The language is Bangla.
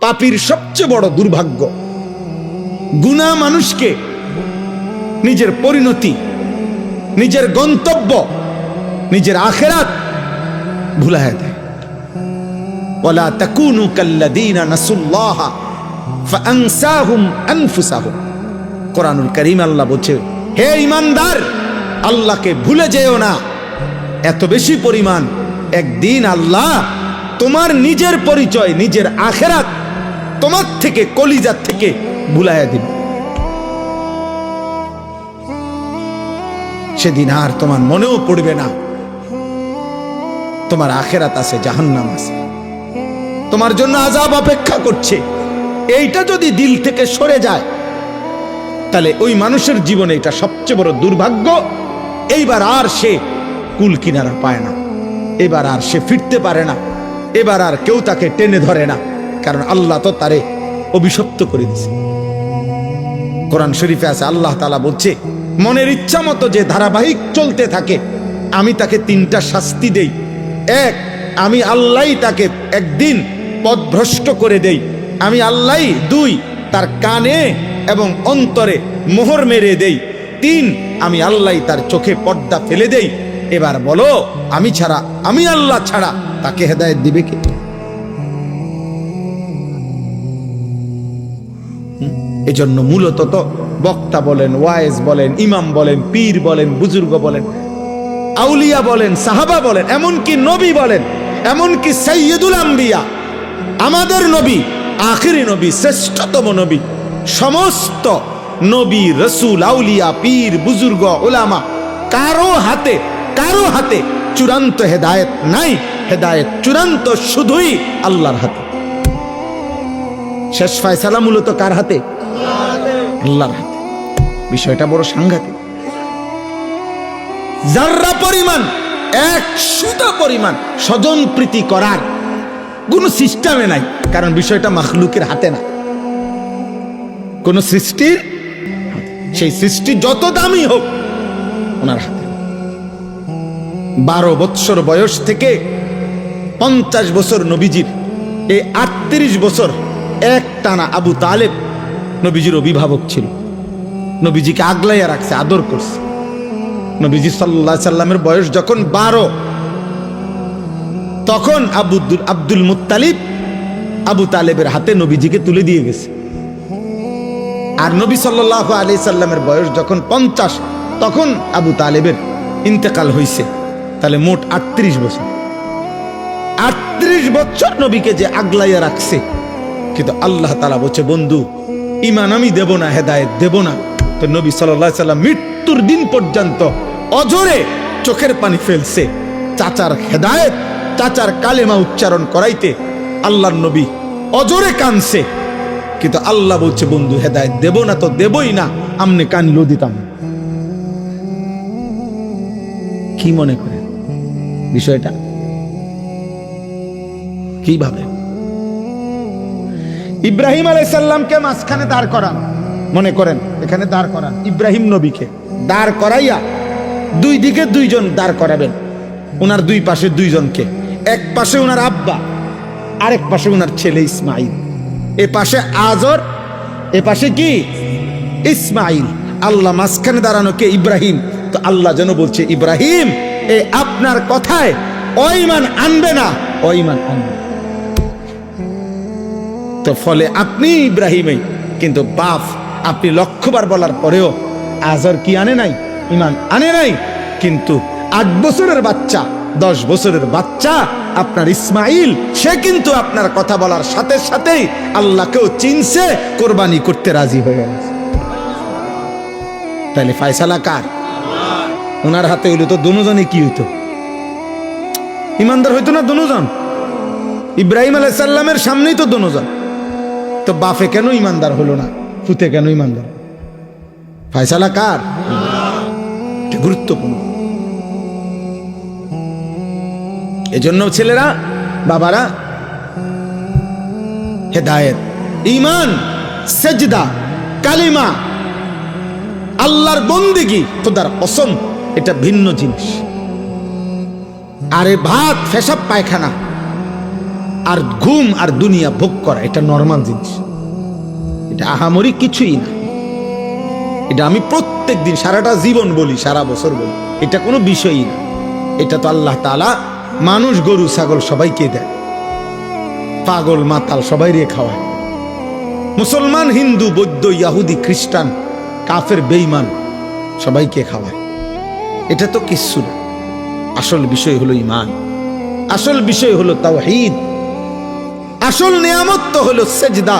পাপীর সবচেয়ে বড় দুর্ভাগ্য। গুনাহ মানুষকে নিজের পরিণতি, নিজের গন্তব্য, নিজের আখিরাত ভুলায় দেয়। ওয়ালা তাকুনু কাল্লাযীনা নাসুল্লাহা ফাআনসাহুম আনফুসাহুম। কোরআনুল কারীম আল্লাহ বলছে, হে ঈমানদার, আল্লাহকে ভুলে যেও না। এত বেশি পরিমাণ একদিন আল্লাহ তোমার নিজের পরিচয়, নিজের আখিরাত তোমার থেকে, কলিজার থেকে ভুলাইয়া দিবে। সেদিন আর তোমার মনেও পড়বে না তোমার আখিরাত আছে, জাহান্নাম আছে, তোমার জন্য আযাব অপেক্ষা করছে। এইটা যদি দিল থেকে সরে যায়, তাহলে ওই মানুষের জীবনে এটা সবচেয়ে বড় দুর্ভাগ্য। এইবার আর সে কুল কিনারা পায় না, এবার আর সে ফিরতে পারে না, এবার আর কেউ তাকে টেনে ধরে না, কারণ আল্লাহ তো তারে অভিশপ্ত করে দিয়েছে। কোরআন শরীফে আছে, আল্লাহ তাআলা বলছে, মনের ইচ্ছা মতো যে ধারাবাহিক চলতে থাকে, আমি তাকে তিনটা শাস্তি দেই। এক, আমি আল্লাহই তাকে একদিন পথভ্রষ্ট করে দেই, আমি আল্লাহই। দুই, তার কানে এবং অন্তরে মোহর মেরে দেই। তিন, আমি আল্লাহই তার চোখে পর্দা ফেলে দেই। এবার বলো, আমি আল্লাহ ছাড়া তাকে হেদায়েত দিবে কে? এজন্য মূলত তো বক্তা বলেন, ওয়াইজ বলেন, ইমাম বলেন, পীর বলেন, বুজুর্গ বলেন, আউলিয়া বলেন, সাহাবা বলেন, এমনকি নবী বলেন, এমনকি সাইয়্যিদুল আম্বিয়া, আমাদের নবী, আখিরি নবী, শ্রেষ্ঠতম নবী, সমস্ত নবী, রসুল, আউলিয়া, পীর, বুজুর্গ, উলামা, কারো হাতে চূড়ান্ত হেদায়েত নাই। হেদায়েত চূড়ান্ত শুধুই আল্লাহর হাতে। শেষ ফয়সালা মূলত কার হাতে? আল্লাহর হাতে। বিষয়টা বড় সাংঘাতিক। যাররা পরিমাণ, এক সুতা পরিমাণ স্বজন প্রীতি করার কোন সিস্টেমে নাই, কারণ বিষয়টা মাখলুকের হাতে না, কোন সৃষ্টির, সেই সৃষ্টি যত দামি হোক ওনার হাতে। 12 বৎসর বয়স থেকে 50 বছর নবীজির, এই 38 বছর এক টানা আবু তালেব নবীজির অভিভাবক ছিল, নবীজিকে আগলাইয়া রাখছে, আদর করছে। নবীজি সাল্লাল্লাহু আলাইহি সাল্লামের বয়স যখন 12, তখন আব্দুল মুত্তালিব আবু তালেবের হাতে নবীজিকে তুলে দিয়ে গেছে। আর নবী সাল্লাল্লাহু আলাইহি সাল্লামের বয়স যখন 50, তখন আবু তালেবের ইন্তেকাল হয়েছে। তাহলে মোট 38 বছর। 38 বছর নবীকে যে আগলাইয়া রাখছে, কিন্তু আল্লাহ তাআলা বলছে, বন্ধু, ঈমান আমি দেব না, হেদায়েত দেব না। তো নবী সাল্লাল্লাহু আলাইহি সাল্লাম মৃত্যুর দিন পর্যন্ত অজরে চোখের পানি ফেলছে, চাচার হেদায়েত, চাচার কালেমা উচ্চারণ করাইতে আল্লাহর নবী অজরে কানছে। কিন্তু আল্লাহ বলছে, বন্ধু, হেদায়েত দেব না তো দেবই না, আমনে কানলেও দিতাম। কি মনে করে বিষয়টা? কিভাবে ইব্রাহিম আলাইহিস সালামকে মাঝখানে দাঁড় করান, মনে করেন এখানে দাঁড় করান, ইব্রাহিম নবীকে দাঁড় করাইয়া দুই দিকে দুইজন দাঁড় করাবেন, ওনার দুই পাশে দুইজনকে, এক পাশে ওনার আব্বা, আরেক পাশে ওনার ছেলে ইসমাইল, এ পাশে আজর, এ পাশে কি ইসমাইল। আল্লাহ মাঝখানে দাঁড়ানো কে? ইব্রাহিম। তো আল্লাহ যেন বলছে, ইব্রাহিম, এ আপনার কথায় ঈমান আনবে না, ঈমান আনবে। তো ফলে আপনি ইব্রাহিমই, কিন্তু বাপ আপনি লক্ষবার বলার পরেও আজর কি আনে নাই? ঈমান আনে নাই। কিন্তু 8 বছরের বাচ্চা, 10 বছরের বাচ্চা আপনার ইসমাইল, সে কিন্তু আপনার কথা বলার সাথে সাথেই আল্লাহকেও চিনছে, কোরবানি করতে রাজি হয়ে গেছে। তাহলে ফয়সালা কার? ওনার হাতে হইলে তো দুজনই কি হইতো? ইমানদার হইতো না দুজন? ইব্রাহিম আলাইহিস সালামের সামনেই তো দুজন। তো বাপে কেন ইমানদার হলো না? ফুতে কেন ইমানদার? ফয়সালা কার? গুরুত্বপূর্ণ। এজন্য ছেলেরা, বাবারা, হেদায়েত, ঈমান, সেজদা, কালিমা, আল্লাহর বন্দেগী, খোদার কসম, এটা ভিন্ন জিনিস। আরে ভাত, পেশাব, পায়খানা, আর ঘুম আর দুনিয়া ভোগ করা এটা নরমাল জিনিস, এটা আহামরি কিছুই না। এটা আমি প্রত্যেক দিন সারাটা জীবন বলি, সারা বছর বলি, এটা কোনো বিষয়ই না। এটা তো আল্লাহ তাআলা মানুষ গরু ছাগল সবাইকে দেয়, পাগল মাতাল সবাই রে খাওয়ায়, মুসলমান হিন্দু বৌদ্ধ ইয়াহুদি খ্রিস্টান কাফের বেঈমান সবাইকে খাওয়ায়। এটা তো কিচ্ছু না। আসল বিষয় হলো ঈমান, আসল বিষয় হলো তাওহীদ, আসল নিয়ামত তো হলো সেজদা।